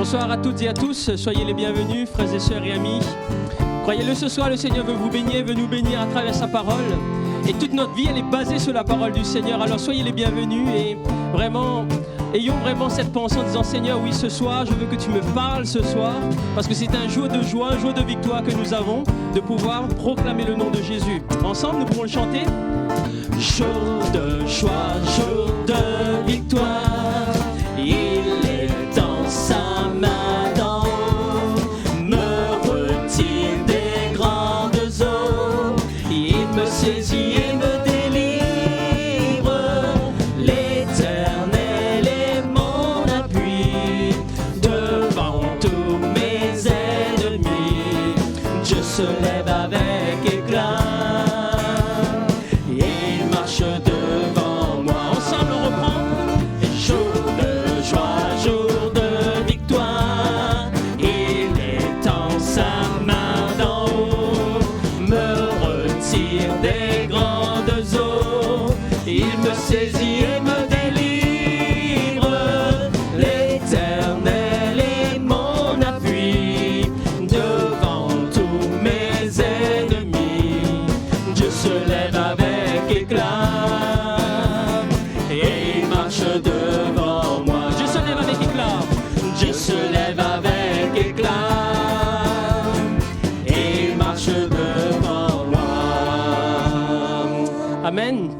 Bonsoir à toutes et à tous, soyez les bienvenus, frères et sœurs et amis. Croyez-le, ce soir, le Seigneur veut vous bénir, veut nous bénir à travers sa parole. Et toute notre vie, elle est basée sur la parole du Seigneur. Alors soyez les bienvenus et vraiment, ayons vraiment cette pensée en disant, Seigneur, oui, ce soir, je veux que tu me parles ce soir, parce que c'est un jour de joie, un jour de victoire que nous avons, de pouvoir proclamer le nom de Jésus. Ensemble, nous pourrons le chanter. Jour de joie, jour de victoire, il est dans sa main d'en haut, me retire des grandes eaux, il me saisit et me délivre, l'Éternel est mon appui, devant tous mes ennemis, Dieu se lève avec éclat. Saisis et me délivre, l'Éternel est mon appui, devant tous mes ennemis, Dieu se lève avec éclat, et il marche devant moi. Dieu se lève avec éclat, Dieu se lève avec éclat, et il marche devant moi. Amen.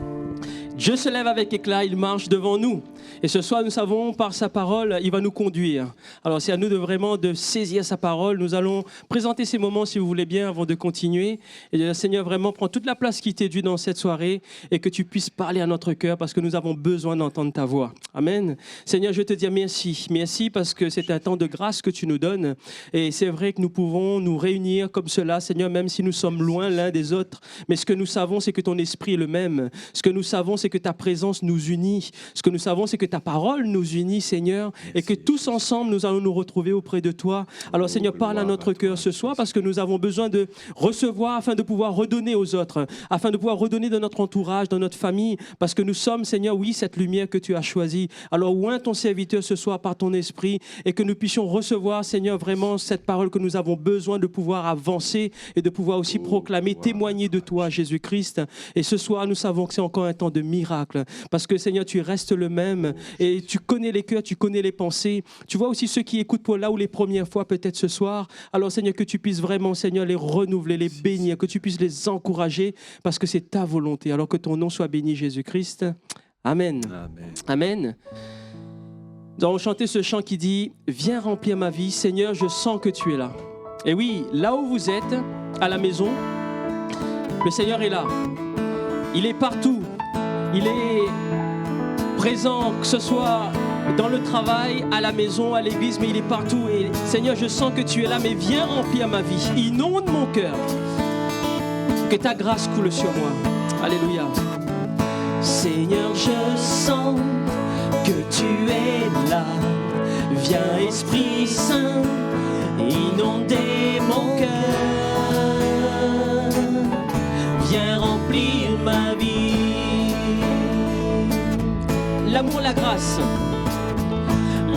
Dieu se lève avec éclat, il marche devant nous. Et ce soir, nous savons, par sa parole, il va nous conduire. Alors, c'est à nous de saisir sa parole. Nous allons présenter ces moments, si vous voulez bien, avant de continuer. Et le Seigneur, vraiment, prend toute la place qui t'est due dans cette soirée et que tu puisses parler à notre cœur parce que nous avons besoin d'entendre ta voix. Amen. Seigneur, je te dis merci. Merci parce que c'est un temps de grâce que tu nous donnes. Et c'est vrai que nous pouvons nous réunir comme cela, Seigneur, même si nous sommes loin l'un des autres. Mais ce que nous savons, c'est que ton esprit est le même. Ce que nous savons, c'est que ta présence nous unit. Ce que nous savons, c'est que ta parole nous unit, Seigneur, et que tous ensemble, nous allons nous retrouver auprès de toi. Alors, Seigneur, parle à notre cœur ce soir, parce que nous avons besoin de recevoir afin de pouvoir redonner aux autres, afin de pouvoir redonner dans notre entourage, dans notre famille, parce que nous sommes, Seigneur, oui, cette lumière que tu as choisie. Alors, oins ton serviteur ce soir par ton esprit, et que nous puissions recevoir, Seigneur, vraiment cette parole que nous avons besoin de pouvoir avancer et de pouvoir aussi proclamer, témoigner de toi, Jésus-Christ. Et ce soir, nous savons que c'est encore un temps de miracle, parce que, Seigneur, tu restes le même, et tu connais les cœurs, tu connais les pensées. Tu vois aussi ceux qui écoutent pour là ou les premières fois peut-être ce soir. Alors Seigneur, que tu puisses vraiment, Seigneur, les renouveler, les bénir, que tu puisses les encourager parce que c'est ta volonté. Alors que ton nom soit béni, Jésus-Christ. Amen. Amen. Amen. Nous allons chanter ce chant qui dit « Viens remplir ma vie, Seigneur, je sens que tu es là. » Et oui, là où vous êtes, à la maison, le Seigneur est là. Il est partout. Il est présent, que ce soit dans le travail, à la maison, à l'église, mais il est partout. Et Seigneur, je sens que tu es là, mais viens remplir ma vie. Inonde mon cœur. Que ta grâce coule sur moi. Alléluia. Seigneur, je sens que tu es là. Viens, Esprit Saint, inonder mon cœur. Viens remplir ma vie. L'amour, la grâce.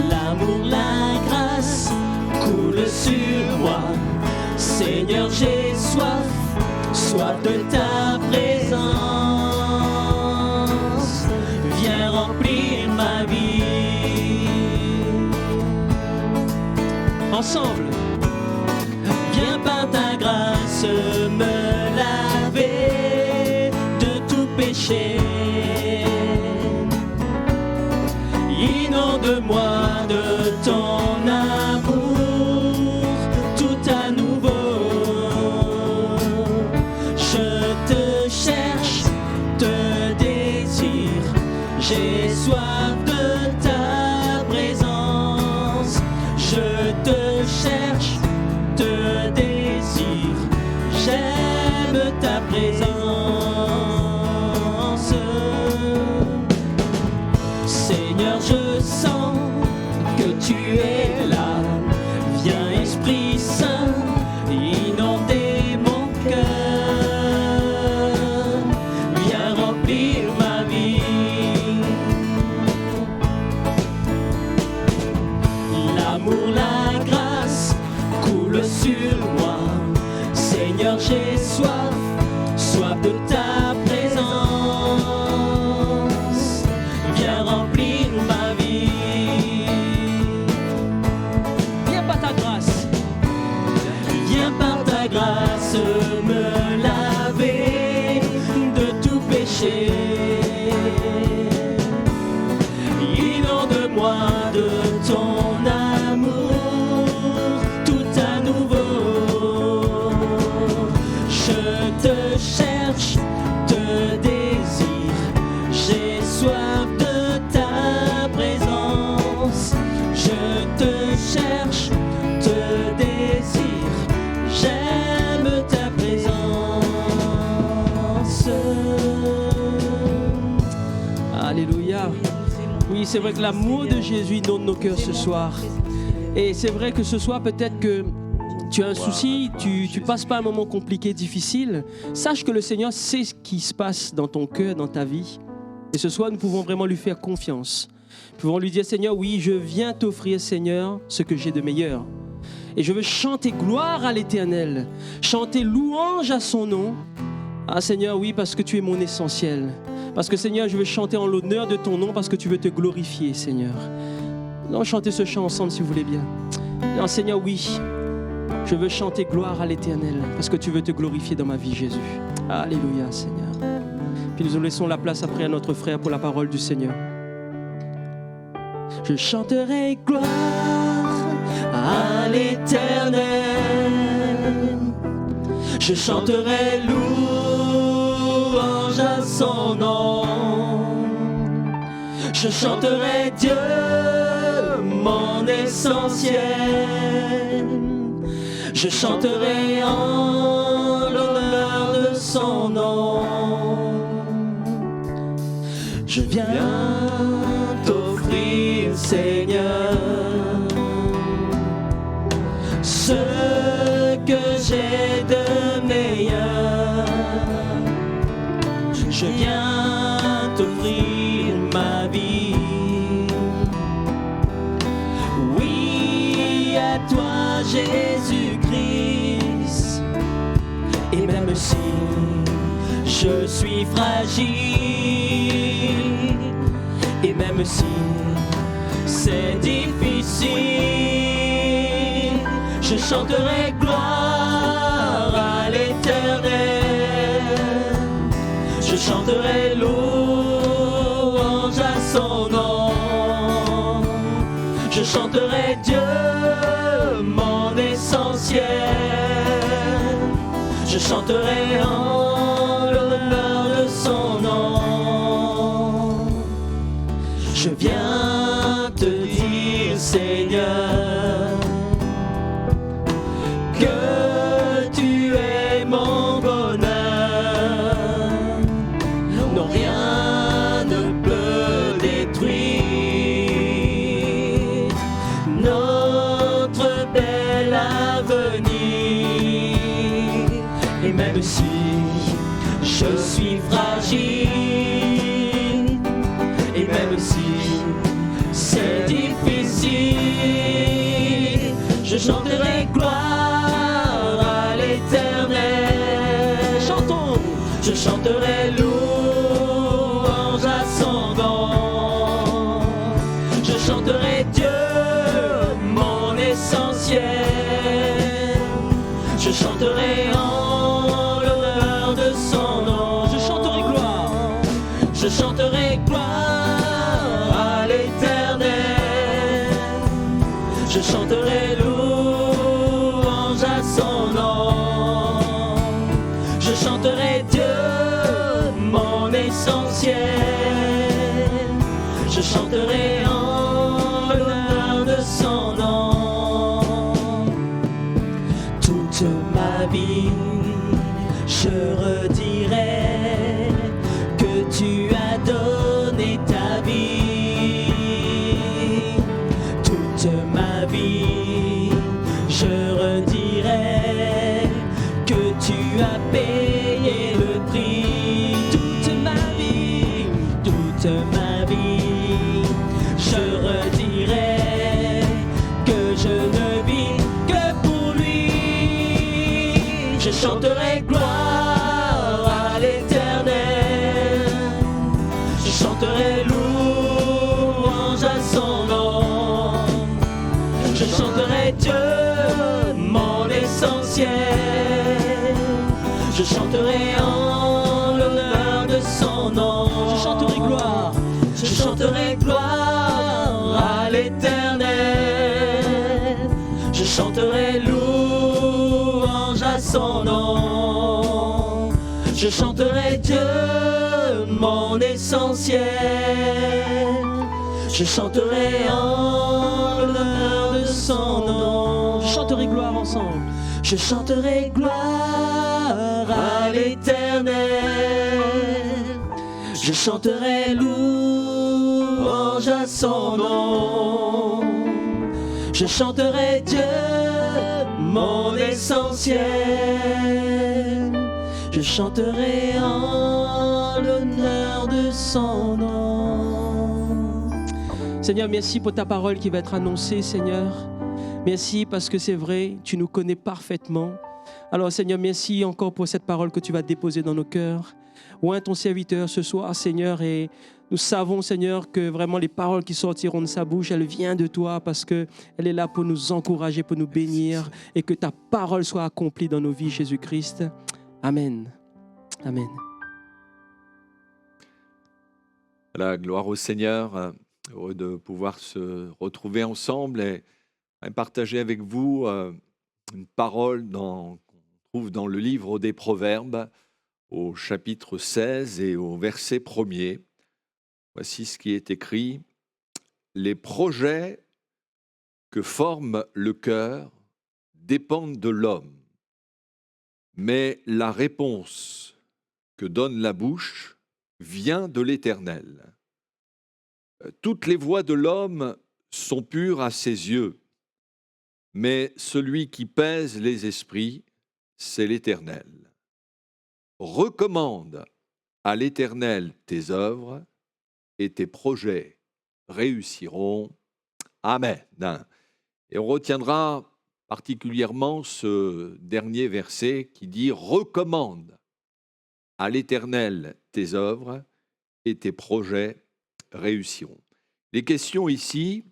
L'amour, la grâce coule sur moi. Seigneur, j'ai soif, soif de ta présence. Viens remplir ma vie. Ensemble, viens par ta grâce me laver de tout péché. Inonde-moi de ton amour, tout à nouveau. Je te cherche, te désire, j'ai soif de ta présence. Je te cherche, te désire, j'aime ta présence. Seigneur, je sens que tu es là. Viens, Esprit Saint, inonder mon cœur. Viens remplir ma vie. L'amour, la sur moi. Seigneur, j'ai soif, soif de ta présence. Viens remplir ma vie. Viens par ta grâce. Viens par ta grâce me laver de tout péché. Inonde-moi de ton amour tout à nouveau. Je te cherche, te désire, j'ai soif de ta présence. Je te cherche, te désire, j'aime ta présence. Alléluia. Oui, c'est vrai que l'amour de Jésus inonde nos cœurs ce soir. Et c'est vrai que ce soir, peut-être que tu as un souci, tu passes pas un moment compliqué, difficile. Sache que le Seigneur sait ce qui se passe dans ton cœur, dans ta vie. Et ce soir, nous pouvons vraiment lui faire confiance. Nous pouvons lui dire, Seigneur, oui, je viens t'offrir, Seigneur, ce que j'ai de meilleur. Et je veux chanter gloire à l'Éternel, chanter louange à son nom. Ah Seigneur, oui, parce que tu es mon essentiel. Parce que Seigneur, je veux chanter en l'honneur de ton nom, parce que tu veux te glorifier, Seigneur. Allons chanter ce chant ensemble, si vous voulez bien. Non, Seigneur, oui, je veux chanter gloire à l'Éternel, parce que tu veux te glorifier dans ma vie, Jésus. Alléluia, Seigneur. Puis nous laissons la place après à notre frère pour la parole du Seigneur. Je chanterai gloire à l'Éternel. Je chanterai louange à son nom. Je chanterai Dieu, mon essentiel. Je chanterai en l'honneur de son nom. Je viens t'offrir, Seigneur, ce que j'ai de meilleur. Je viens t'offrir ma vie. Oui, à toi, Jésus-Christ. Et même si je suis fragile, et même si c'est difficile, je chanterai gloire à l'Éternel. Je chanterai louange à son nom. Je chanterai Dieu, mon essentiel. Je chanterai en l'honneur de son nom. Je viens te dire, Seigneur, que tu es mon bonheur. Non, rien ne peut détruire notre bel avenir. Et même si je suis fragile, et même si c'est difficile, je chanterai gloire à l'Éternel. Chantons. Je chanterai louange à son nom. Je chanterai Dieu, mon essentiel. Je chanterai en l'honneur de son nom. Je chanterai gloire. Je chanterai gloire à l'Éternel. Je chanterai louange à son nom. Je chanterai Dieu, mon essentiel. Je chanterai en l'honneur de son nom. Toute ma vie, je redirai que tu as donné ta vie. Toute ma vie, je redirai que tu as payé le prix. Toute ma vie, je redirai que je ne vis que pour lui. chanterai gloire à l'Éternel. Je chanterai louange à son nom. Je chanterai Dieu, mon essentiel. Je chanterai en l'honneur de son nom. Je chanterai gloire. Je chanterai gloire à l'Éternel. Je chanterai louange à son nom. Je chanterai Dieu, mon essentiel. Je chanterai en l'honneur de son nom. Je chanterai gloire ensemble. Je chanterai gloire à l'Éternel. Je chanterai louange à son nom. Je chanterai Dieu, mon essentiel. Je chanterai en l'honneur de son nom. Seigneur, merci pour ta parole qui va être annoncée, Seigneur. Merci parce que c'est vrai, tu nous connais parfaitement. Alors Seigneur, merci encore pour cette parole que tu vas déposer dans nos cœurs. Oins ton serviteur ce soir, Seigneur, et nous savons, Seigneur, que vraiment les paroles qui sortiront de sa bouche, elles viennent de toi parce qu'elle est là pour nous encourager, pour nous bénir et que ta parole soit accomplie dans nos vies, Jésus-Christ. Amen. Amen. La gloire au Seigneur, heureux de pouvoir se retrouver ensemble et partager avec vous une parole qu'on trouve dans le livre des Proverbes, au chapitre 16 et au verset 1er. Voici ce qui est écrit. Les projets que forme le cœur dépendent de l'homme, mais la réponse que donne la bouche vient de l'Éternel. Toutes les voies de l'homme sont pures à ses yeux, mais celui qui pèse les esprits, c'est l'Éternel. Recommande à l'Éternel tes œuvres et tes projets réussiront. Amen. Et on retiendra particulièrement ce dernier verset qui dit « Recommande à l'Éternel tes œuvres et tes projets réussiront ». Les questions ici,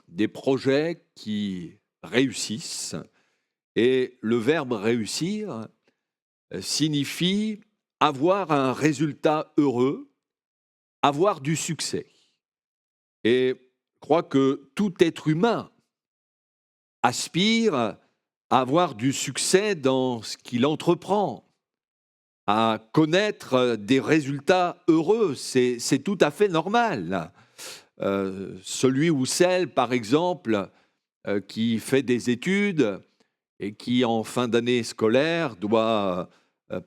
des projets qui réussissent, et le verbe « réussir » signifie avoir un résultat heureux, avoir du succès. Et je crois que tout être humain aspire à avoir du succès dans ce qu'il entreprend, à connaître des résultats heureux. C'est tout à fait normal. Celui ou celle, par exemple, qui fait des études et qui, en fin d'année scolaire, doit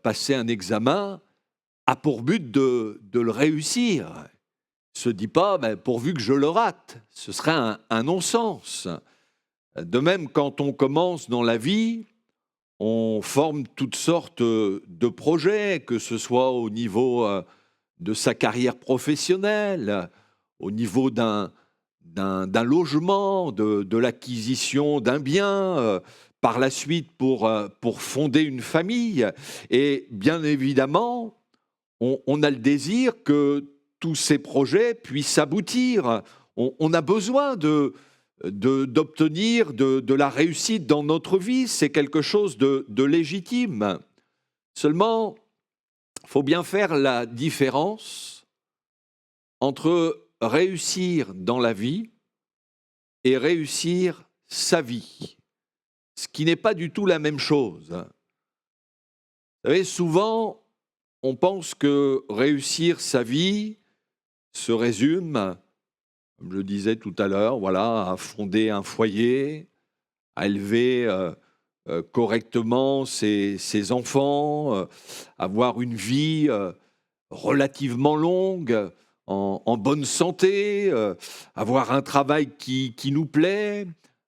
passer un examen, a pour but de le réussir. Ne se dit pas, pourvu que je le rate. Ce serait un non-sens. De même, quand on commence dans la vie, on forme toutes sortes de projets, que ce soit au niveau de sa carrière professionnelle, au niveau d'un logement, de l'acquisition d'un bien, par la suite pour fonder une famille. Et bien évidemment, on a le désir que tous ces projets puissent aboutir. On a besoin d'obtenir de la réussite dans notre vie. C'est quelque chose de légitime. Seulement, il faut bien faire la différence entre réussir dans la vie et réussir sa vie, ce qui n'est pas du tout la même chose. Vous savez, souvent, on pense que réussir sa vie se résume, comme je le disais tout à l'heure, voilà, à fonder un foyer, à élever correctement ses enfants, avoir une vie relativement longue, en bonne santé, avoir un travail qui nous plaît,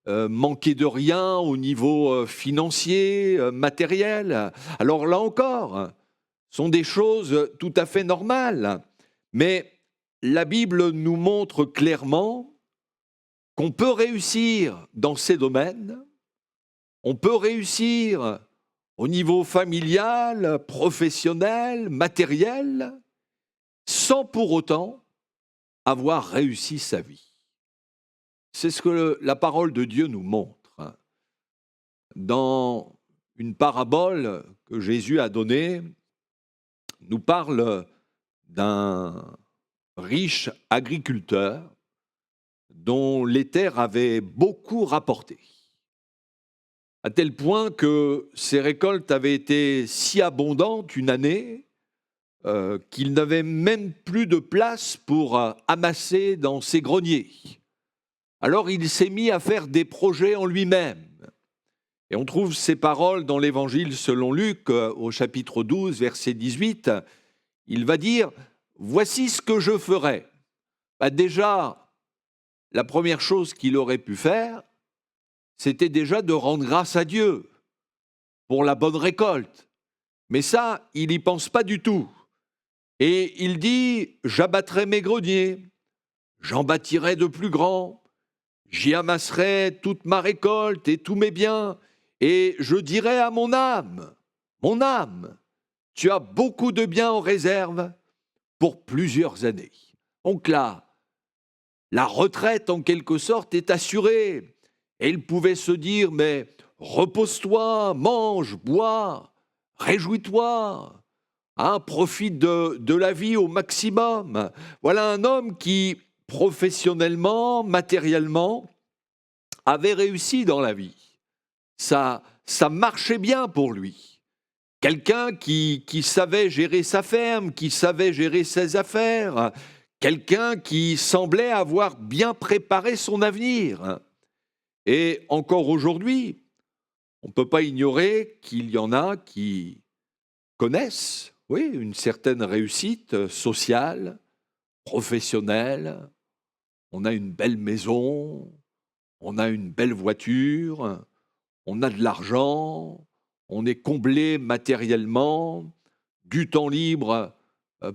manquer de rien au niveau financier, matériel. Alors là encore, sont des choses tout à fait normales. Mais la Bible nous montre clairement qu'on peut réussir dans ces domaines, on peut réussir au niveau familial, professionnel, matériel, sans pour autant avoir réussi sa vie. C'est ce que la parole de Dieu nous montre. Dans une parabole que Jésus a donnée, nous parle d'un riche agriculteur dont les terres avaient beaucoup rapporté, à tel point que ses récoltes avaient été si abondantes une année qu'il n'avait même plus de place pour amasser dans ses greniers. Alors il s'est mis à faire des projets en lui-même. Et on trouve ces paroles dans l'Évangile selon Luc, au chapitre 12, verset 18. Il va dire « Voici ce que je ferai ». Déjà, la première chose qu'il aurait pu faire, c'était déjà de rendre grâce à Dieu pour la bonne récolte. Mais ça, il n'y pense pas du tout. Et il dit « J'abattrai mes greniers, j'en bâtirai de plus grands, j'y amasserai toute ma récolte et tous mes biens, et je dirai à mon âme, tu as beaucoup de biens en réserve pour plusieurs années. » Donc là, la retraite en quelque sorte est assurée. Et il pouvait se dire, mais repose-toi, mange, bois, réjouis-toi, profite de la vie au maximum. Voilà un homme qui, professionnellement, matériellement, avait réussi dans la vie. Ça marchait bien pour lui. Quelqu'un qui savait gérer sa ferme, qui savait gérer ses affaires, quelqu'un qui semblait avoir bien préparé son avenir. Et encore aujourd'hui, on ne peut pas ignorer qu'il y en a qui connaissent, oui, une certaine réussite sociale, professionnelle. On a une belle maison, on a une belle voiture, on a de l'argent, on est comblé matériellement, du temps libre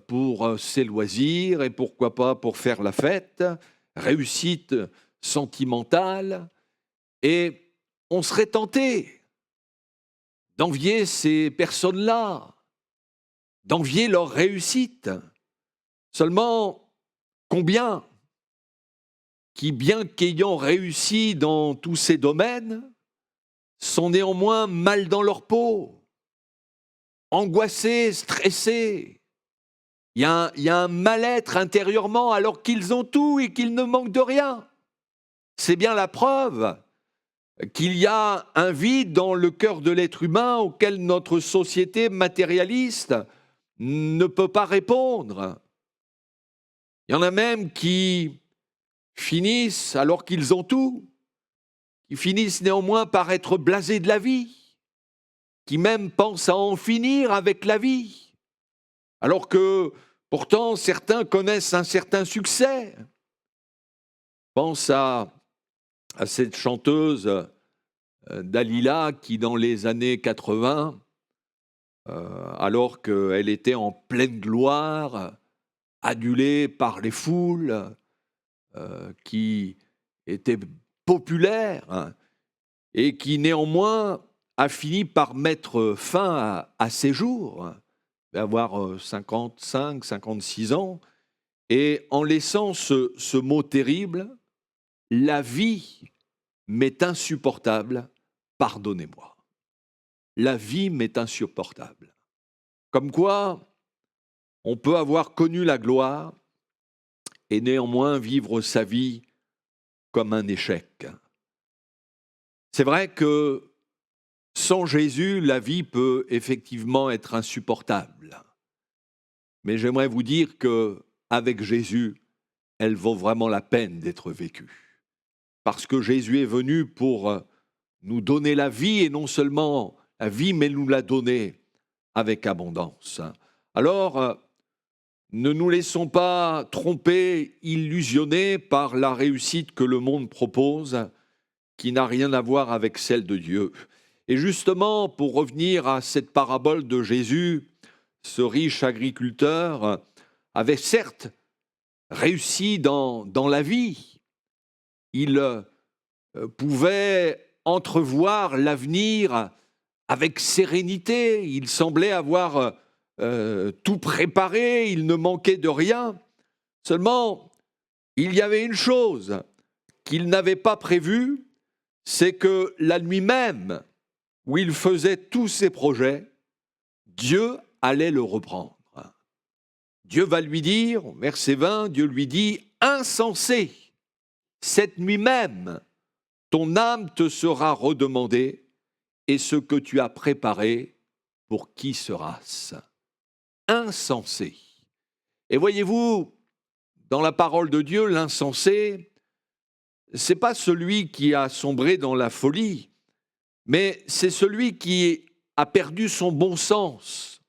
pour ses loisirs et pourquoi pas pour faire la fête, réussite sentimentale. Et on serait tenté d'envier ces personnes-là, d'envier leur réussite. Seulement, combien qui, bien qu'ayant réussi dans tous ces domaines, sont néanmoins mal dans leur peau, angoissés, stressés. Il y a un mal-être intérieurement alors qu'ils ont tout et qu'ils ne manquent de rien. C'est bien la preuve qu'il y a un vide dans le cœur de l'être humain auquel notre société matérialiste ne peut pas répondre. Il y en a même qui finissent, alors qu'ils ont tout, qui finissent néanmoins par être blasés de la vie, qui même pensent à en finir avec la vie, alors que pourtant certains connaissent un certain succès. Pense à cette chanteuse Dalila qui, dans les années 80, alors qu'elle était en pleine gloire, adulée par les foules, qui était populaire, et qui néanmoins a fini par mettre fin à ses jours, d'avoir 55, 56 ans, et en laissant ce mot terrible, « la vie m'est insupportable, pardonnez-moi ». La vie m'est insupportable. Comme quoi, on peut avoir connu la gloire et néanmoins vivre sa vie comme un échec. C'est vrai que sans Jésus, la vie peut effectivement être insupportable. Mais j'aimerais vous dire qu'avec Jésus, elle vaut vraiment la peine d'être vécue. Parce que Jésus est venu pour nous donner la vie, et non seulement la vie, mais nous la donner avec abondance. Alors, ne nous laissons pas tromper, illusionner par la réussite que le monde propose, qui n'a rien à voir avec celle de Dieu. Et justement, pour revenir à cette parabole de Jésus, ce riche agriculteur avait certes réussi dans la vie. Il pouvait entrevoir l'avenir avec sérénité, il semblait avoir tout préparé, il ne manquait de rien. Seulement, il y avait une chose qu'il n'avait pas prévue, c'est que la nuit même où il faisait tous ses projets, Dieu allait le reprendre. Dieu va lui dire, au verset 20, Dieu lui dit, « Insensé, cette nuit même, ton âme te sera redemandée, et ce que tu as préparé, pour qui sera-ce » Insensé. Et voyez-vous, dans la parole de Dieu, l'insensé, ce n'est pas celui qui a sombré dans la folie, mais c'est celui qui a perdu son bon sens,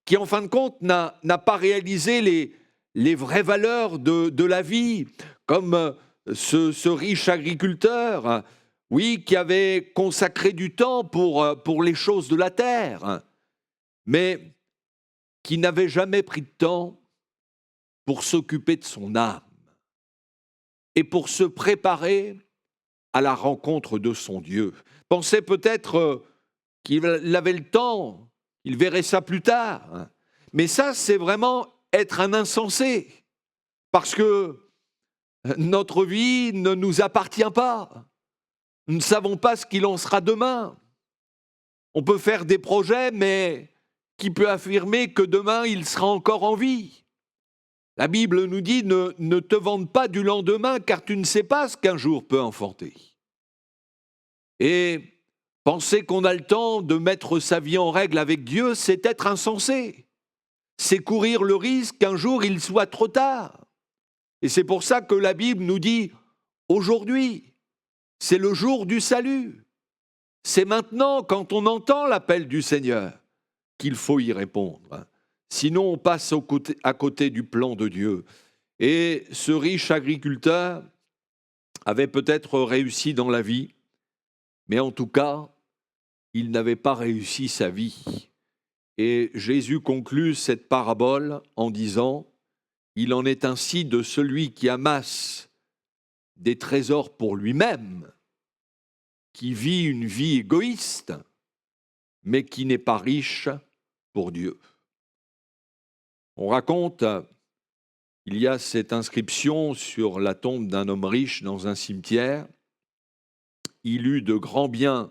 qui en fin de compte n'a pas réalisé les vraies valeurs de la vie, comme ce riche agriculteur, oui, qui avait consacré du temps pour les choses de la terre, mais qui n'avait jamais pris de temps pour s'occuper de son âme et pour se préparer à la rencontre de son Dieu. Pensait peut-être qu'il avait le temps, il verrait ça plus tard. Mais ça, c'est vraiment être un insensé, parce que notre vie ne nous appartient pas. Nous ne savons pas ce qu'il en sera demain. On peut faire des projets, mais qui peut affirmer que demain, il sera encore en vie? La Bible nous dit, ne te vante pas du lendemain, car tu ne sais pas ce qu'un jour peut enfanter. Et penser qu'on a le temps de mettre sa vie en règle avec Dieu, c'est être insensé. C'est courir le risque qu'un jour il soit trop tard. Et c'est pour ça que la Bible nous dit, aujourd'hui, c'est le jour du salut. C'est maintenant, quand on entend l'appel du Seigneur, qu'il faut y répondre. Sinon, on passe à côté du plan de Dieu. Et ce riche agriculteur avait peut-être réussi dans la vie, mais en tout cas, il n'avait pas réussi sa vie. Et Jésus conclut cette parabole en disant, « Il en est ainsi de celui qui amasse des trésors pour lui-même, qui vit une vie égoïste, mais qui n'est pas riche pour Dieu. » On raconte, il y a cette inscription sur la tombe d'un homme riche dans un cimetière. Il eut de grands biens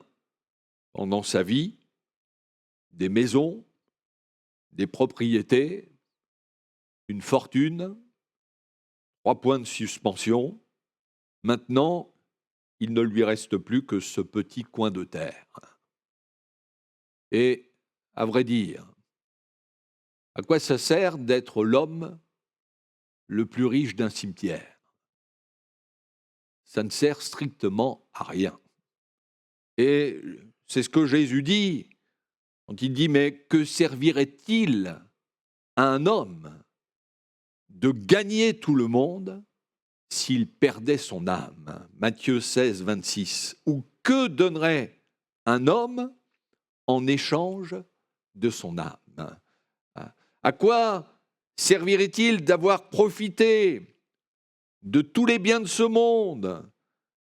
pendant sa vie, des maisons, des propriétés, une fortune, 3 points de suspension. Maintenant, il ne lui reste plus que ce petit coin de terre. Et, à vrai dire, à quoi ça sert d'être l'homme le plus riche d'un cimetière? Ça ne sert strictement à rien. Et c'est ce que Jésus dit, quand il dit « Mais que servirait-il à un homme de gagner tout le monde s'il perdait son âme ?» Matthieu 16, 26. « Ou que donnerait un homme en échange de son âme ?» À quoi servirait-il d'avoir profité de tous les biens de ce monde,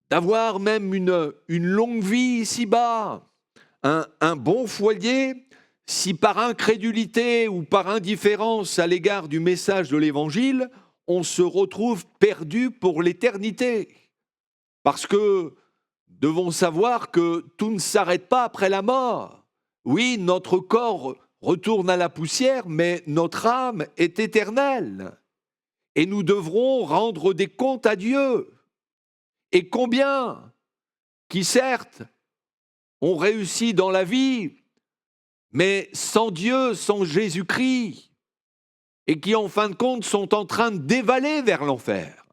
d'avoir même une longue vie ici-bas, un bon foyer, si par incrédulité ou par indifférence à l'égard du message de l'Évangile, on se retrouve perdu pour l'éternité? Parce que devons savoir que tout ne s'arrête pas après la mort. Oui, notre corps retourne à la poussière, mais notre âme est éternelle. Et nous devrons rendre des comptes à Dieu. Et combien qui, certes, ont réussi dans la vie, mais sans Dieu, sans Jésus-Christ, et qui, en fin de compte, sont en train de dévaler vers l'enfer.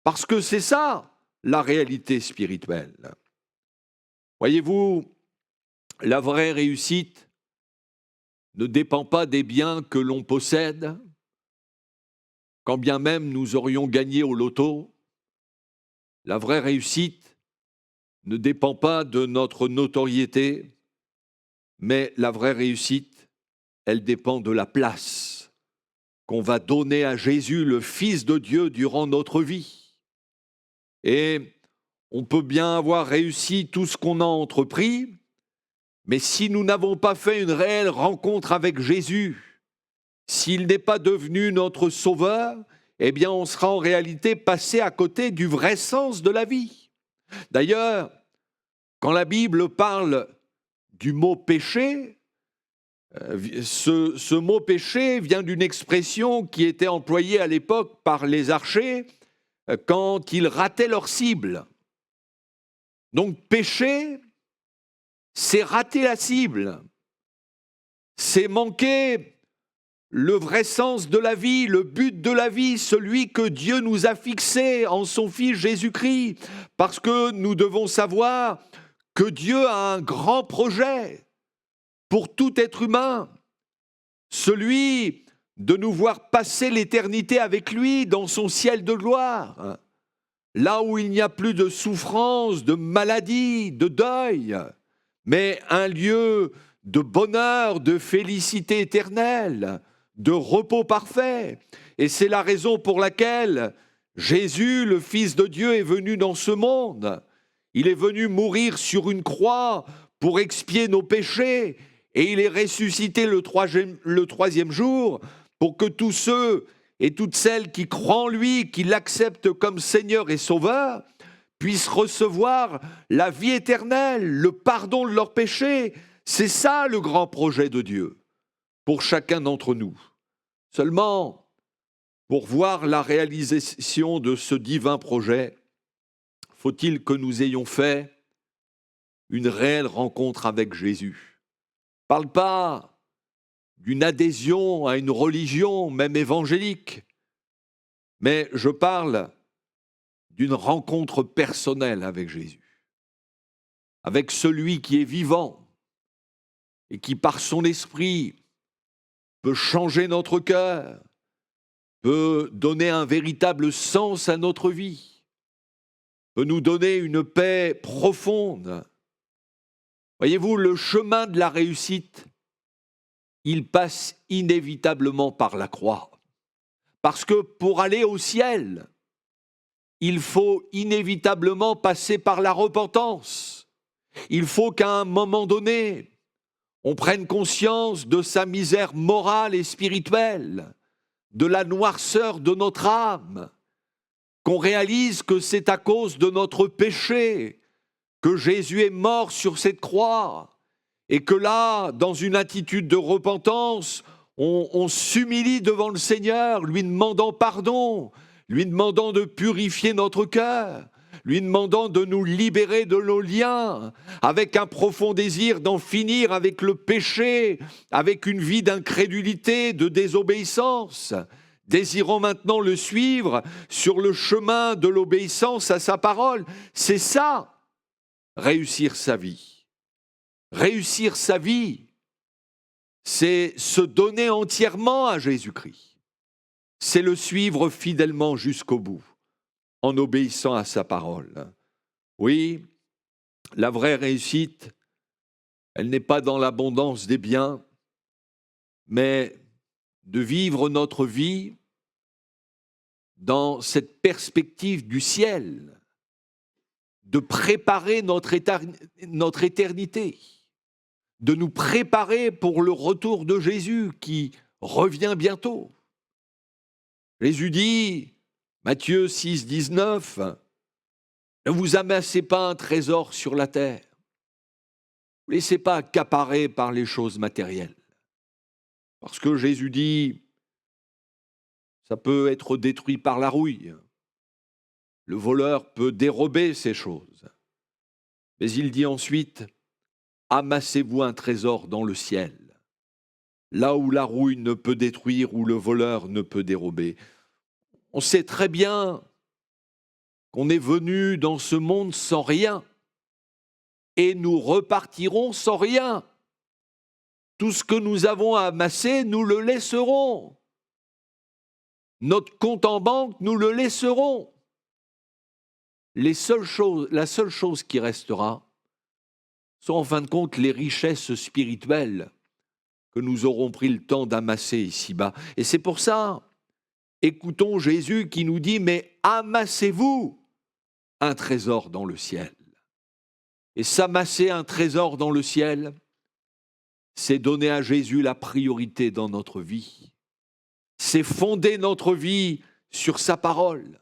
Parce que c'est ça, la réalité spirituelle. Voyez-vous, la vraie réussite ne dépend pas des biens que l'on possède, quand bien même nous aurions gagné au loto. La vraie réussite ne dépend pas de notre notoriété, mais la vraie réussite, elle dépend de la place qu'on va donner à Jésus, le Fils de Dieu, durant notre vie. Et on peut bien avoir réussi tout ce qu'on a entrepris, Mais si nous n'avons pas fait une réelle rencontre avec Jésus, s'il n'est pas devenu notre sauveur, eh bien on sera en réalité passé à côté du vrai sens de la vie. D'ailleurs, quand la Bible parle du mot péché, ce mot péché vient d'une expression qui était employée à l'époque par les archers quand ils rataient leur cible. Donc péché, c'est rater la cible, c'est manquer le vrai sens de la vie, le but de la vie, celui que Dieu nous a fixé en son Fils Jésus-Christ, parce que nous devons savoir que Dieu a un grand projet pour tout être humain, celui de nous voir passer l'éternité avec lui dans son ciel de gloire, là où il n'y a plus de souffrance, de maladie, de deuil, mais un lieu de bonheur, de félicité éternelle, de repos parfait. Et c'est la raison pour laquelle Jésus, le Fils de Dieu, est venu dans ce monde. Il est venu mourir sur une croix pour expier nos péchés, et il est ressuscité le troisième jour pour que tous ceux et toutes celles qui croient en lui, qui l'acceptent comme Seigneur et Sauveur, puissent recevoir la vie éternelle, le pardon de leurs péchés. C'est ça le grand projet de Dieu pour chacun d'entre nous. Seulement, pour voir la réalisation de ce divin projet, faut-il que nous ayons fait une réelle rencontre avec Jésus. Je ne parle pas d'une adhésion à une religion, même évangélique, mais je parle d'une rencontre personnelle avec Jésus, avec celui qui est vivant et qui, par son esprit, peut changer notre cœur, peut donner un véritable sens à notre vie, peut nous donner une paix profonde. Voyez-vous, le chemin de la réussite, il passe inévitablement par la croix. Parce que pour aller au ciel, il faut inévitablement passer par la repentance. Il faut qu'à un moment donné, on prenne conscience de sa misère morale et spirituelle, de la noirceur de notre âme, qu'on réalise que c'est à cause de notre péché que Jésus est mort sur cette croix, et que là, dans une attitude de repentance, on s'humilie devant le Seigneur, lui demandant pardon, lui demandant de purifier notre cœur, lui demandant de nous libérer de nos liens, avec un profond désir d'en finir avec le péché, avec une vie d'incrédulité, de désobéissance, désirant maintenant le suivre sur le chemin de l'obéissance à sa parole. C'est ça, réussir sa vie. Réussir sa vie, c'est se donner entièrement à Jésus-Christ. C'est le suivre fidèlement jusqu'au bout, en obéissant à sa parole. Oui, la vraie réussite, elle n'est pas dans l'abondance des biens, mais de vivre notre vie dans cette perspective du ciel, de préparer notre éternité, de nous préparer pour le retour de Jésus qui revient bientôt. Jésus dit, Matthieu 6, 19, « Ne vous amassez pas un trésor sur la terre, ne vous laissez pas accaparer par les choses matérielles. » Parce que Jésus dit, ça peut être détruit par la rouille. Le voleur peut dérober ces choses. Mais il dit ensuite, amassez-vous un trésor dans le ciel, là où la rouille ne peut détruire, où le voleur ne peut dérober. On sait très bien qu'on est venu dans ce monde sans rien, et nous repartirons sans rien. Tout ce que nous avons amassé, nous le laisserons. Notre compte en banque, nous le laisserons. La seule chose qui restera sont en fin de compte les richesses spirituelles que nous aurons pris le temps d'amasser ici-bas. Et c'est pour ça, écoutons Jésus qui nous dit, mais amassez-vous un trésor dans le ciel. Et s'amasser un trésor dans le ciel, c'est donner à Jésus la priorité dans notre vie. C'est fonder notre vie sur sa parole.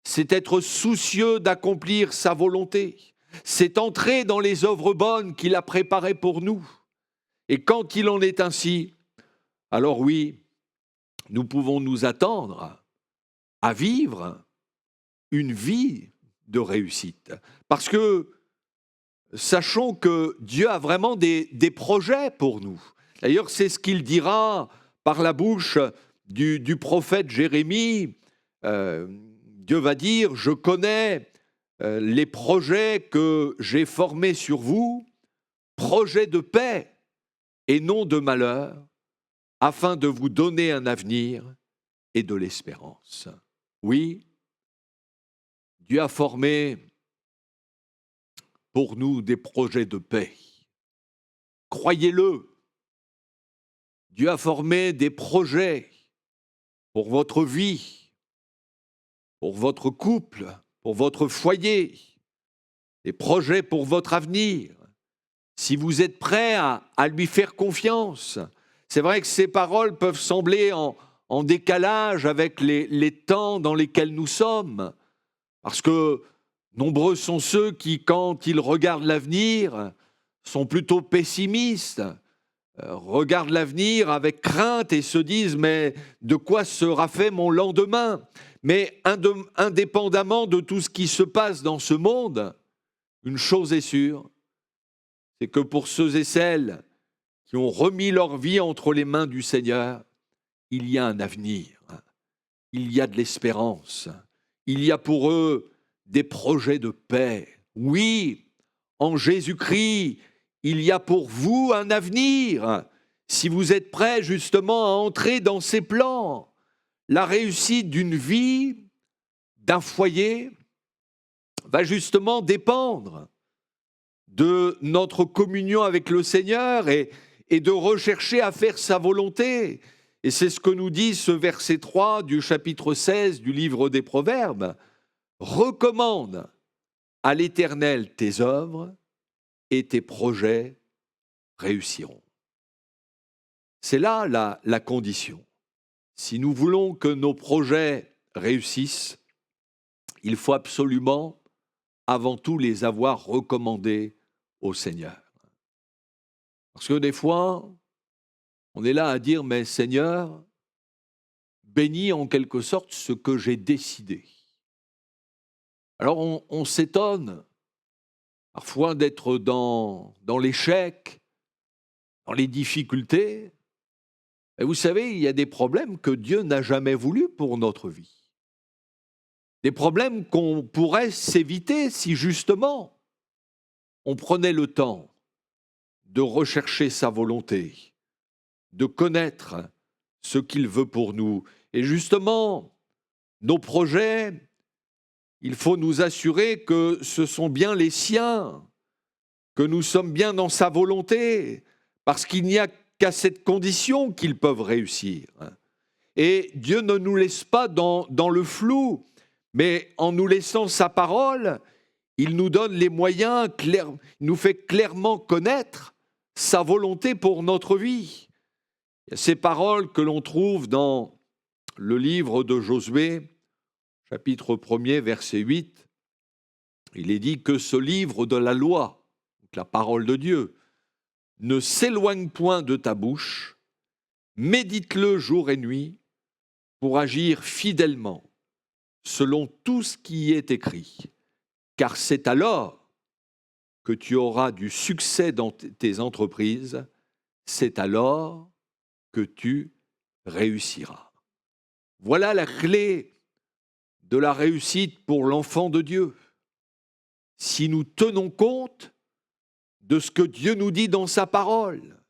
C'est être soucieux d'accomplir sa volonté. C'est entrer dans les œuvres bonnes qu'il a préparées pour nous. Et quand il en est ainsi, alors oui, nous pouvons nous attendre à vivre une vie de réussite. Parce que sachons que Dieu a vraiment des projets pour nous. D'ailleurs, c'est ce qu'il dira par la bouche du prophète Jérémie. Dieu va dire, je connais les projets que j'ai formés sur vous, projets de paix et non de malheur, afin de vous donner un avenir et de l'espérance. Oui, Dieu a formé pour nous des projets de paix. Croyez-le, Dieu a formé des projets pour votre vie, pour votre couple, pour votre foyer, des projets pour votre avenir. Si vous êtes prêts à lui faire confiance, c'est vrai que ces paroles peuvent sembler en décalage avec les temps dans lesquels nous sommes, parce que nombreux sont ceux qui, quand ils regardent l'avenir, sont plutôt pessimistes, regardent l'avenir avec crainte et se disent « mais de quoi sera fait mon lendemain ?» Mais indépendamment de tout ce qui se passe dans ce monde, une chose est sûre, c'est que pour ceux et celles qui ont remis leur vie entre les mains du Seigneur, il y a un avenir, il y a de l'espérance, il y a pour eux des projets de paix. Oui, en Jésus-Christ, il y a pour vous un avenir, si vous êtes prêts justement à entrer dans ses plans. La réussite d'une vie, d'un foyer, va justement dépendre de notre communion avec le Seigneur et de rechercher à faire sa volonté. Et c'est ce que nous dit ce verset 3 du chapitre 16 du livre des Proverbes. Recommande à l'Éternel tes œuvres et tes projets réussiront. C'est là la condition. Si nous voulons que nos projets réussissent, il faut absolument, avant tout, les avoir recommandés au Seigneur. Parce que des fois, on est là à dire, mais Seigneur, bénis en quelque sorte ce que j'ai décidé. Alors on s'étonne parfois d'être dans l'échec, dans les difficultés. Et vous savez, il y a des problèmes que Dieu n'a jamais voulu pour notre vie. Des problèmes qu'on pourrait s'éviter si justement on prenait le temps de rechercher sa volonté, de connaître ce qu'il veut pour nous. Et justement, nos projets, il faut nous assurer que ce sont bien les siens, que nous sommes bien dans sa volonté, parce qu'il n'y a qu'à cette condition qu'ils peuvent réussir. Et Dieu ne nous laisse pas dans le flou, mais en nous laissant sa parole, il nous donne les moyens, il nous fait clairement connaître sa volonté pour notre vie. Il y a ces paroles que l'on trouve dans le livre de Josué, chapitre 1er, verset 8. Il est dit que ce livre de la loi, la parole de Dieu, ne s'éloigne point de ta bouche, médite-le jour et nuit pour agir fidèlement selon tout ce qui y est écrit, car c'est alors que tu auras du succès dans tes entreprises, c'est alors que tu réussiras. Voilà la clé de la réussite pour l'enfant de Dieu. Si nous tenons compte de ce que Dieu nous dit dans sa parole,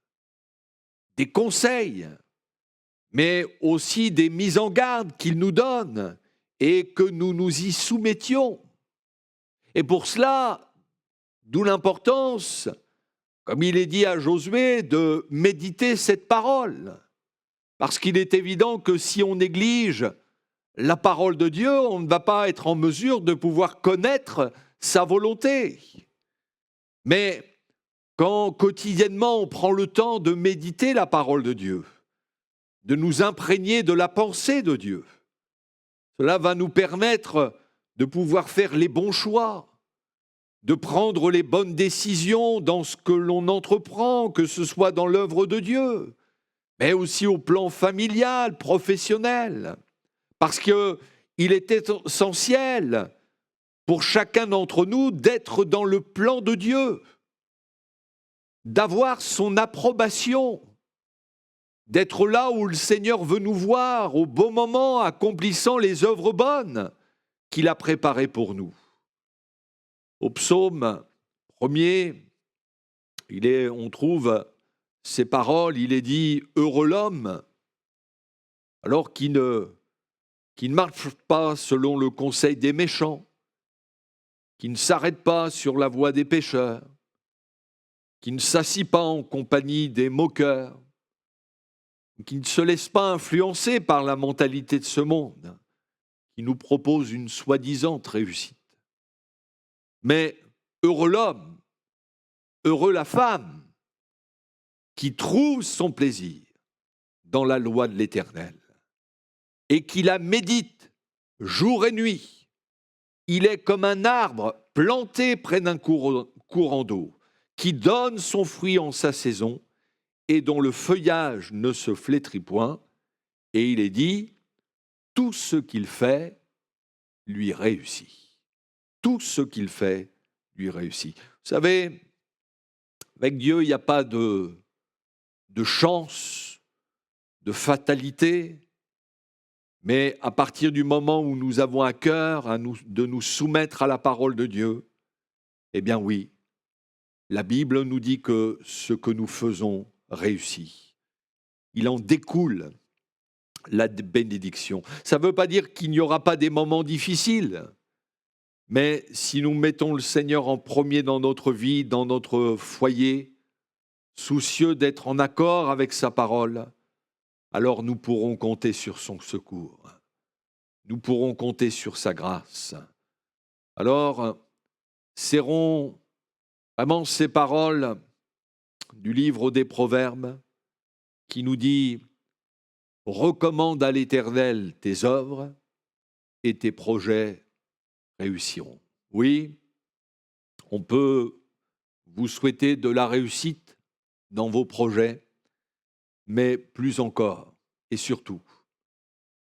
des conseils, mais aussi des mises en garde qu'il nous donne et que nous nous y soumettions. Et pour cela, d'où l'importance, comme il est dit à Josué, de méditer cette parole. Parce qu'il est évident que si on néglige la parole de Dieu, on ne va pas être en mesure de pouvoir connaître sa volonté. Mais quand quotidiennement on prend le temps de méditer la parole de Dieu, de nous imprégner de la pensée de Dieu. Cela va nous permettre de pouvoir faire les bons choix, de prendre les bonnes décisions dans ce que l'on entreprend, que ce soit dans l'œuvre de Dieu, mais aussi au plan familial, professionnel, parce qu'il est essentiel pour chacun d'entre nous d'être dans le plan de Dieu, d'avoir son approbation, d'être là où le Seigneur veut nous voir, au bon moment, accomplissant les œuvres bonnes qu'il a préparées pour nous. Au psaume 1er, on trouve ces paroles, il est dit « Heureux l'homme », alors qui ne marche pas selon le conseil des méchants, qui ne s'arrête pas sur la voie des pécheurs, qui ne s'assit pas en compagnie des moqueurs, qui ne se laisse pas influencer par la mentalité de ce monde, qui nous propose une soi-disant réussite. Mais heureux l'homme, heureux la femme, qui trouve son plaisir dans la loi de l'Éternel et qui la médite jour et nuit. Il est comme un arbre planté près d'un courant d'eau, qui donne son fruit en sa saison et dont le feuillage ne se flétrit point. Et il est dit, tout ce qu'il fait lui réussit. Tout ce qu'il fait lui réussit. Vous savez, avec Dieu, il n'y a pas de chance, de fatalité, mais à partir du moment où nous avons à cœur de nous soumettre à la parole de Dieu, eh bien oui, la Bible nous dit que ce que nous faisons réussit. Il en découle la bénédiction. Ça ne veut pas dire qu'il n'y aura pas des moments difficiles, mais si nous mettons le Seigneur en premier dans notre vie, dans notre foyer, soucieux d'être en accord avec sa parole, alors nous pourrons compter sur son secours. Nous pourrons compter sur sa grâce. Alors, serrons vraiment ces paroles du livre des Proverbes qui nous dit « Recommande à l'Éternel tes œuvres et tes projets réussiront. » Oui, on peut vous souhaiter de la réussite dans vos projets, mais plus encore et surtout,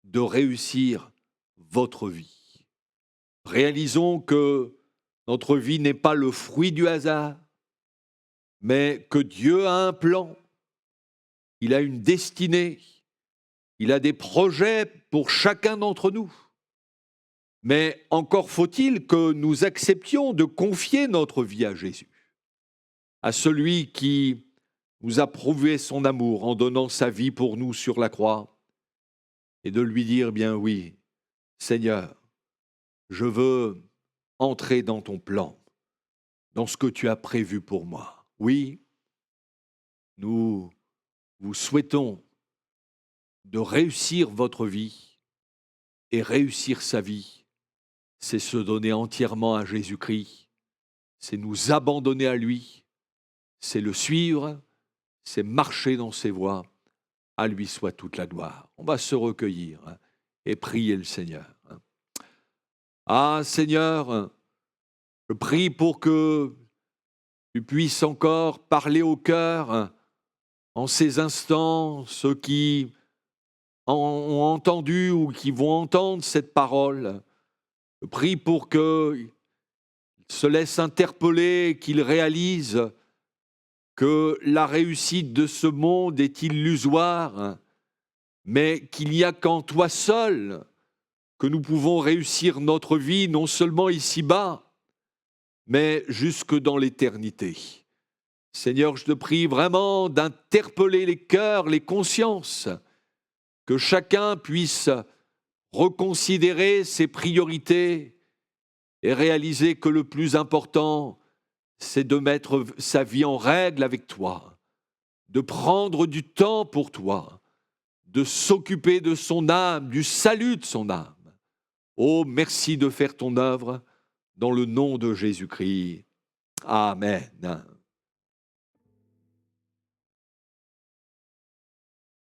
de réussir votre vie. Réalisons que notre vie n'est pas le fruit du hasard, mais que Dieu a un plan, il a une destinée, il a des projets pour chacun d'entre nous. Mais encore faut-il que nous acceptions de confier notre vie à Jésus, à celui qui nous a prouvé son amour en donnant sa vie pour nous sur la croix, et de lui dire, bien oui, Seigneur, je veux entrer dans ton plan, dans ce que tu as prévu pour moi. Oui, nous vous souhaitons de réussir votre vie, et réussir sa vie, c'est se donner entièrement à Jésus-Christ, c'est nous abandonner à lui, c'est le suivre, c'est marcher dans ses voies. À lui soit toute la gloire. On va se recueillir et prier le Seigneur. Ah Seigneur, je prie pour que tu puisses encore parler au cœur en ces instants, ceux qui ont entendu ou qui vont entendre cette parole. Je prie pour qu'ils se laissent interpeller, qu'ils réalisent que la réussite de ce monde est illusoire, mais qu'il n'y a qu'en toi seul que nous pouvons réussir notre vie, non seulement ici-bas, mais jusque dans l'éternité. Seigneur, je te prie vraiment d'interpeller les cœurs, les consciences, que chacun puisse reconsidérer ses priorités et réaliser que le plus important, c'est de mettre sa vie en règle avec toi, de prendre du temps pour toi, de s'occuper de son âme, du salut de son âme. Oh, merci de faire ton œuvre dans le nom de Jésus-Christ. Amen.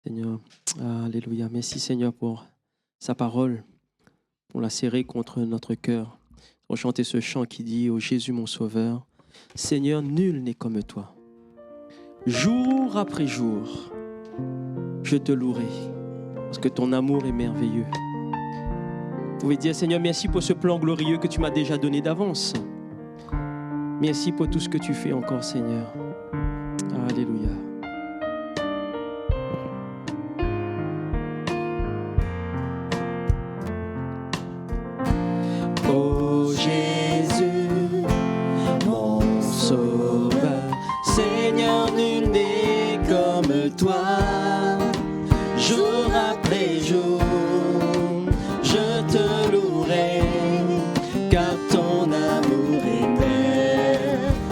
Seigneur, alléluia. Merci Seigneur pour sa parole, pour la serrer contre notre cœur. Pour chanter ce chant qui dit « Ô Jésus mon Sauveur, Seigneur, nul n'est comme toi. Jour après jour, je te louerai, parce que ton amour est merveilleux. » Vous pouvez dire « Seigneur, merci pour ce plan glorieux que tu m'as déjà donné d'avance. Merci pour tout ce que tu fais encore, Seigneur. » Alléluia. Ô Jésus, mon Sauveur, Seigneur, nul n'est comme toi. Jour après jour, je te louerai, car ton amour est merveilleux.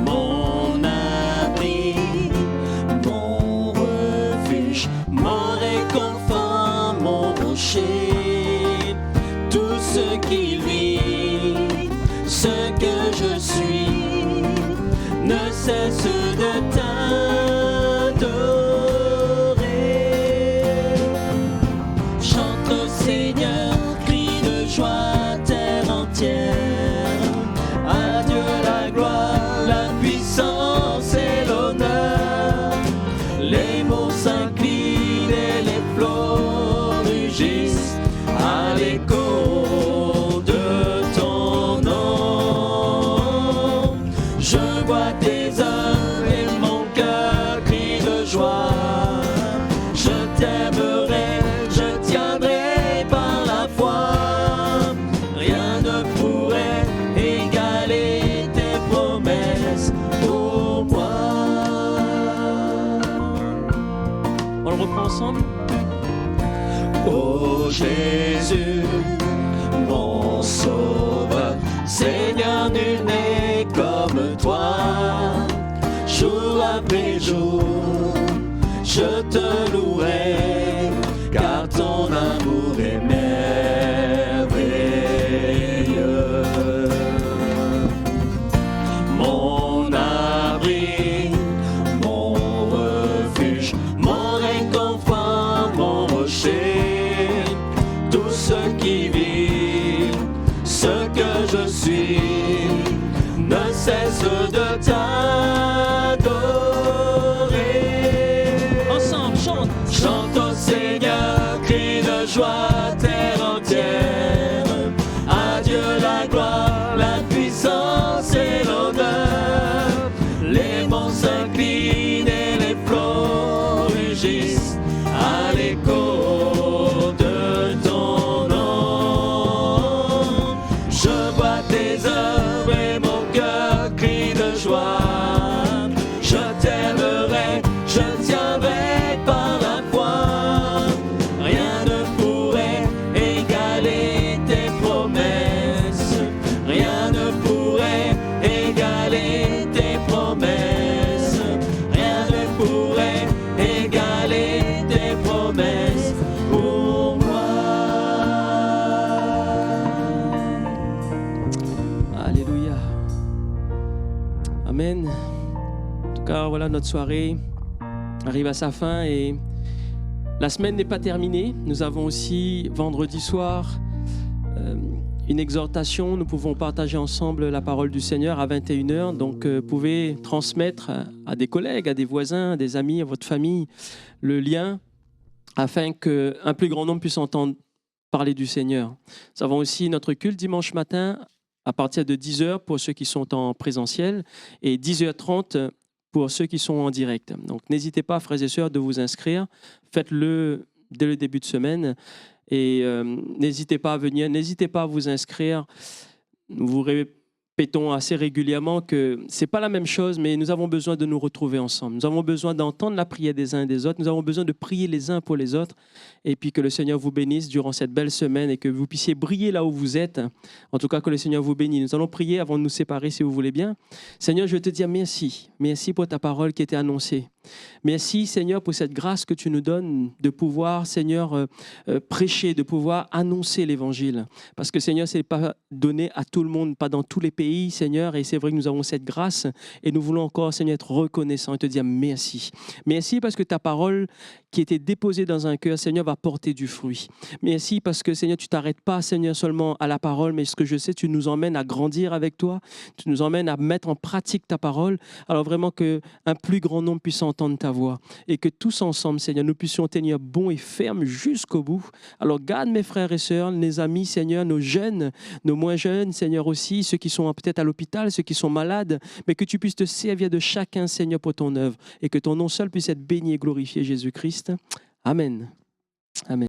Mon abri, mon refuge, mon réconfort, mon rocher, tout ce qui vit, ce que je suis, ne cesse de t'adorer. Chante au Seigneur, crie de joie, terre entière. À Dieu la gloire, la puissance et l'honneur. Les mots s'inclinent et les flots rugissent à l'écho de ton nom. Je vois tes œuvres et mon cœur crie de joie. Je t'aimerai, je tiendrai par la foi. Rien ne pourrait égaler tes promesses pour moi. On le reprend ensemble. Ô Jésus, mon Sauveur, Seigneur, nul n'est comme toi. Jour après jour, je te louerai, car ton amour est merveilleux. Mon abri, mon refuge, mon réconfort, mon rocher, tout ce qui vit, ce que je suis, ne cesse de t'adorer. Ensemble, chante. Chante au Seigneur, crie de joie, terre entière. À Dieu la gloire, la puissance et l'honneur. Les monts s'inclinent et les flots rugissent à l'écho de ton nom. Je vois tes œuvres et mon cœur crie de joie. Je t'aimerai, je tiendrai par la foi. Rien ne pourrait égaler tes promesses. Rien ne pourrait égaler tes promesses. Rien ne pourrait égaler tes promesses pour moi. Alléluia. Amen. En tout cas, voilà, notre soirée arrive à sa fin et la semaine n'est pas terminée. Nous avons aussi vendredi soir une exhortation. Nous pouvons partager ensemble la parole du Seigneur à 21h. Donc, vous pouvez transmettre à des collègues, à des voisins, à des amis, à votre famille le lien afin qu'un plus grand nombre puisse entendre parler du Seigneur. Nous avons aussi notre culte dimanche matin à partir de 10h pour ceux qui sont en présentiel et 10h30 pour ceux qui sont en direct. Donc, n'hésitez pas, frères et sœurs, de vous inscrire. Faites-le dès le début de semaine. Et n'hésitez pas à venir, n'hésitez pas à vous inscrire. Nous vous répétons assez régulièrement que ce n'est pas la même chose, mais nous avons besoin de nous retrouver ensemble. Nous avons besoin d'entendre la prière des uns et des autres. Nous avons besoin de prier les uns pour les autres. Et puis que le Seigneur vous bénisse durant cette belle semaine et que vous puissiez briller là où vous êtes. En tout cas, que le Seigneur vous bénisse. Nous allons prier avant de nous séparer, si vous voulez bien. Seigneur, je veux te dire merci. Merci pour ta parole qui était annoncée. Merci, Seigneur, pour cette grâce que tu nous donnes de pouvoir, Seigneur, prêcher, de pouvoir annoncer l'Évangile. Parce que, Seigneur, ce n'est pas donné à tout le monde, pas dans tous les pays, Seigneur. Et c'est vrai que nous avons cette grâce et nous voulons encore, Seigneur, être reconnaissants et te dire merci. Merci parce que ta parole qui était déposée dans un cœur, Seigneur, va porter du fruit. Merci parce que, Seigneur, tu ne t'arrêtes pas, Seigneur, seulement à la parole, mais ce que je sais, tu nous emmènes à grandir avec toi, tu nous emmènes à mettre en pratique ta parole. Alors vraiment qu'un plus grand nombre puisse entendre ta voix et que tous ensemble, Seigneur, nous puissions tenir bon et ferme jusqu'au bout. Alors garde mes frères et sœurs, mes amis, Seigneur, nos jeunes, nos moins jeunes, Seigneur aussi, ceux qui sont peut-être à l'hôpital, ceux qui sont malades, mais que tu puisses te servir de chacun, Seigneur, pour ton œuvre et que ton nom seul puisse être béni et glorifié, Jésus-Christ. Amen. Amen.